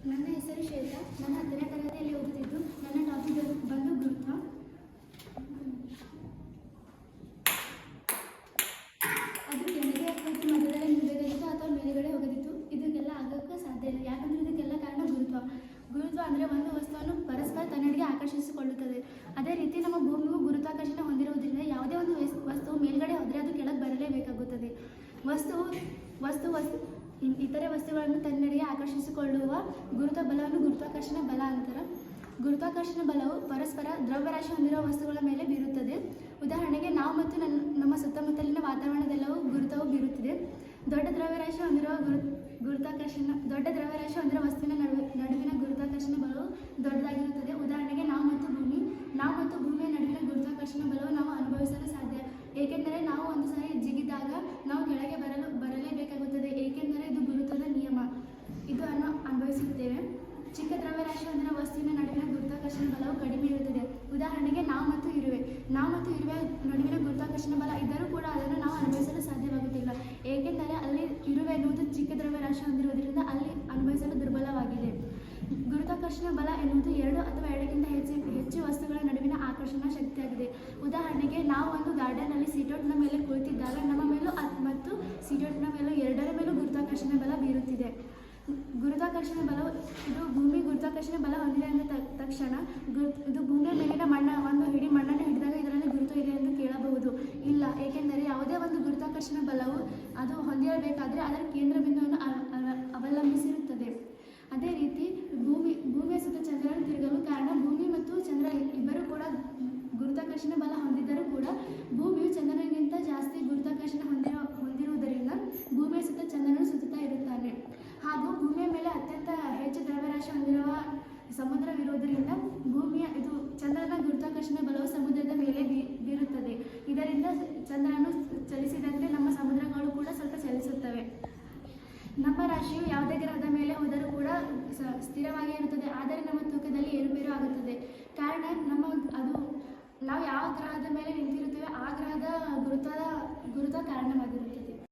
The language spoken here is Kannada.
ನನ್ನ ಹೆಸರು ಶ್ವೇತಾ. ನಾನು 10ನೇ ತರಗತಿಯಲ್ಲಿ ಓದುತ್ತಿದ್ದು. ನನ್ನ ಟಾಪಿಕ್ ಬಂದು ಗುರುತ್ವ. ಅದು ಕೆಳಗೆ ಕುಳಿತು ಮಧ್ಯದಲ್ಲಿ ನಿಲ್ಲಬೇಕಾಗಿತ್ತು ಅಥವಾ ಮೇಲುಗಡೆ ಹೋಗದಿತ್ತು. ಇದಕ್ಕೆಲ್ಲ ಆಗೋಕ್ಕೆ ಸಾಧ್ಯ ಇಲ್ಲ, ಯಾಕಂದರೆ ಇದಕ್ಕೆಲ್ಲ ಕಾರಣ ಗುರುತ್ವ. ಗುರುತ್ವ ಅಂದರೆ ಒಂದು ವಸ್ತುವನ್ನು ಪರಸ್ಪರ ತನ್ನೆಡೆಗೆ ಆಕರ್ಷಿಸಿಕೊಳ್ಳುತ್ತದೆ. ಅದೇ ರೀತಿ ನಮ್ಮ ಭೂಮಿಯು ಗುರುತ್ವಾಕರ್ಷಣೆ ಹೊಂದಿರುವುದರಿಂದ ಯಾವುದೇ ಒಂದು ವಸ್ತು ಮೇಲ್ಗಡೆ ಹೋದರೆ ಅದು ಕೆಳಗೆ ಬರಲೇಬೇಕಾಗುತ್ತದೆ. ಇತರೆ ವಸ್ತುಗಳನ್ನು ತನ್ನೆಡೆಗೆ ಆಕರ್ಷಿಸಿಕೊಳ್ಳುವ ಗುರುತ್ವ ಬಲವನ್ನು ಗುರುತ್ವಾಕರ್ಷಣ ಬಲ ಅಂತಾರೆ. ಗುರುತ್ವಾಕರ್ಷಣ ಬಲವು ಪರಸ್ಪರ ದ್ರವ್ಯರಾಶಿ ಹೊಂದಿರುವ ವಸ್ತುಗಳ ಮೇಲೆ ಬೀರುತ್ತದೆ. ಉದಾಹರಣೆಗೆ ನಾವು ಮತ್ತು ನಮ್ಮ ಸುತ್ತಮುತ್ತಲಿನ ವಾತಾವರಣದೆಲ್ಲವೂ ಗುರುತ್ವವು ಬೀರುತ್ತಿದೆ. ದೊಡ್ಡ ದ್ರವ್ಯರಾಶಿ ಹೊಂದಿರುವ ವಸ್ತುವಿನ ನಡುವಿನ ಗುರುತ್ವಾಕರ್ಷಣ ಬಲವು ದೊಡ್ಡದಾಗಿರುತ್ತದೆ. ಉದಾಹರಣೆಗೆ ನಾವು ಮತ್ತು ಭೂಮಿಯ ನಡುವಿನ ಗುರುತ್ವಾಕರ್ಷಣ ಬಲವು ನಾವು ಅನುಭವಿಸಲು ಸಾಧ್ಯ, ಏಕೆಂದರೆ ನಾವು ಒಂದು ಸಾರಿ ಜಿಗಿದಾಗ ನಾವು ಕೆಳಗೆ ಬರಲೇಬೇಕಾಗುತ್ತದೆ, ಏಕೆಂದರೆ ಇದು ಗುರುತ್ವದ ನಿಯಮ. ಇದನ್ನು ಅನುಭವಿಸುತ್ತೇವೆ. ಚಿಕ್ಕ ದ್ರವ್ಯರಾಶಿ ಹೊಂದಿರುವ ವಸ್ತುವಿನ ನಡುವಿನ ಗುರುತ್ವಾಕರ್ಷಣ ಬಲವು ಕಡಿಮೆ ಇರುತ್ತದೆ. ಉದಾಹರಣೆಗೆ ನಾವು ಮತ್ತು ಇರುವೆ ನಡುವಿನ ಗುರುತ್ವಾಕರ್ಷಣ ಬಲ ಇದ್ದರೂ ಕೂಡ ಅದನ್ನು ನಾವು ಅನುಭವಿಸಲು ಸಾಧ್ಯವಾಗುತ್ತಿಲ್ಲ, ಏಕೆಂದರೆ ಅಲ್ಲಿ ಇರುವೆ ಎನ್ನುವುದು ಚಿಕ್ಕ ದ್ರವ್ಯರಾಶಿ ಹೊಂದಿರುವುದರಿಂದ ಅಲ್ಲಿ ಅನುಭವಿಸಲು ದುರ್ಬಲವಾಗಿದೆ. ಗುರುತ್ವಾಕರ್ಷಣ ಬಲ ಎನ್ನುವುದು 2 ಅಥವಾ 2ಕ್ಕಿಂತ ಹೆಚ್ಚು ವಸ್ತುಗಳ ನಡುವಿನ ಆಕರ್ಷಣಾ ಶಕ್ತಿಯಾಗಿದೆ. ಉದಾಹರಣೆಗೆ ನಾವು ಒಂದು ಗಾರ್ಡನ್ನಲ್ಲಿ ಸೀಟೌಟ್ನ ಮೇಲೆ ಕುಳಿತಿದ್ದಾಗ ನಮ್ಮ ಮೇಲೂ ಮತ್ತು ಸೀಟೌಟ್ನ ಮೇಲೂ ಎರಡರ ಮೇಲೂ ಗುರುತ್ವಾಕರ್ಷಣ ಬಲ ಬೀರುತ್ತಿದೆ. ಗುರುತ್ವಾಕರ್ಷಣ ಬಲವು ಭೂಮಿ ಗುರುತ್ವಾಕರ್ಷಣ ಬಲ ಹೊಂದಿದೆ ಅಂದ ತಕ್ಷಣ ಇದು ಭೂಮಿಯ ಮೇಲಿನ ಒಂದು ಹಿಡಿ ಮಣ್ಣನ್ನು ಹಿಡಿದಾಗ ಇದರಲ್ಲಿ ಗುರುತ್ವ ಇದೆ ಎಂದು ಕೇಳಬಹುದು. ಇಲ್ಲ, ಏಕೆಂದರೆ ಯಾವುದೇ ಒಂದು ಗುರುತ್ವಾಕರ್ಷಣ ಬಲವು ಅದು ಹೊಂದಿರಬೇಕಾದರೆ ಅದರ ಕೇಂದ್ರ ಬಿಂದುವನ್ನು ಅವಲಂಬಿಸಿರುತ್ತದೆ. ಅದೇ ರೀತಿ ಭೂಮಿಯ ಸುತ್ತ ಚಂದ್ರನು ತಿರುಗಲು ಕಾರಣ ಭೂಮಿ ಮತ್ತು ಚಂದ್ರ ಇಬ್ಬರು ಕೂಡ ಗುರುತ್ವಾಕರ್ಷಣ ಬಲ ಹೊಂದಿದ್ದರೂ ಕೂಡ ಭೂಮಿಯು ಚಂದ್ರನಿಗಿಂತ ಜಾಸ್ತಿ ಗುರುತ್ವಾಕರ್ಷಣ ಹೊಂದಿರುವುದರಿಂದ ಭೂಮಿಯ ಸುತ್ತ ಚಂದ್ರನು ಸುತ್ತುತ್ತಾ ಇರುತ್ತಾನೆ. ಹಾಗೂ ಭೂಮಿಯ ಮೇಲೆ ಅತ್ಯಂತ ಹೆಚ್ಚು ದ್ರವ್ಯರಾಶಿ ಹೊಂದಿರುವ ಸಮುದ್ರವಿರುವುದರಿಂದ ಚಂದ್ರನ ಗುರುತ್ವಾಕರ್ಷಣ ಬಲವು ಸಮುದ್ರದ ಮೇಲೆ ಬೀರುತ್ತದೆ. ಇದರಿಂದ ಚಂದ್ರನು ಚಲಿಸಿದಂತೆ ನಮ್ಮ ಸಮುದ್ರಗಳು ಕೂಡ ಸ್ವಲ್ಪ ಚಲಿಸುತ್ತವೆ. ನಮ್ಮ ರಾಶಿಯು ಯಾವುದೇ ಗ್ರಹದ ಮೇಲೆ ಹೋದರೂ ಕೂಡ ಸ್ಥಿರವಾಗಿ ಇರುತ್ತದೆ, ಆದರೆ ನಮ್ಮ ತೂಕದಲ್ಲಿ ಏರುಪೇರು ಆಗುತ್ತದೆ. ಕಾರಣ ನಾವು ಯಾವ ಗ್ರಹದ ಮೇಲೆ ನಿಂತಿರುತ್ತೇವೆ ಆ ಗ್ರಹದ ಗುರುತ್ವ ಕಾರಣವಾಗಿರುತ್ತದೆ.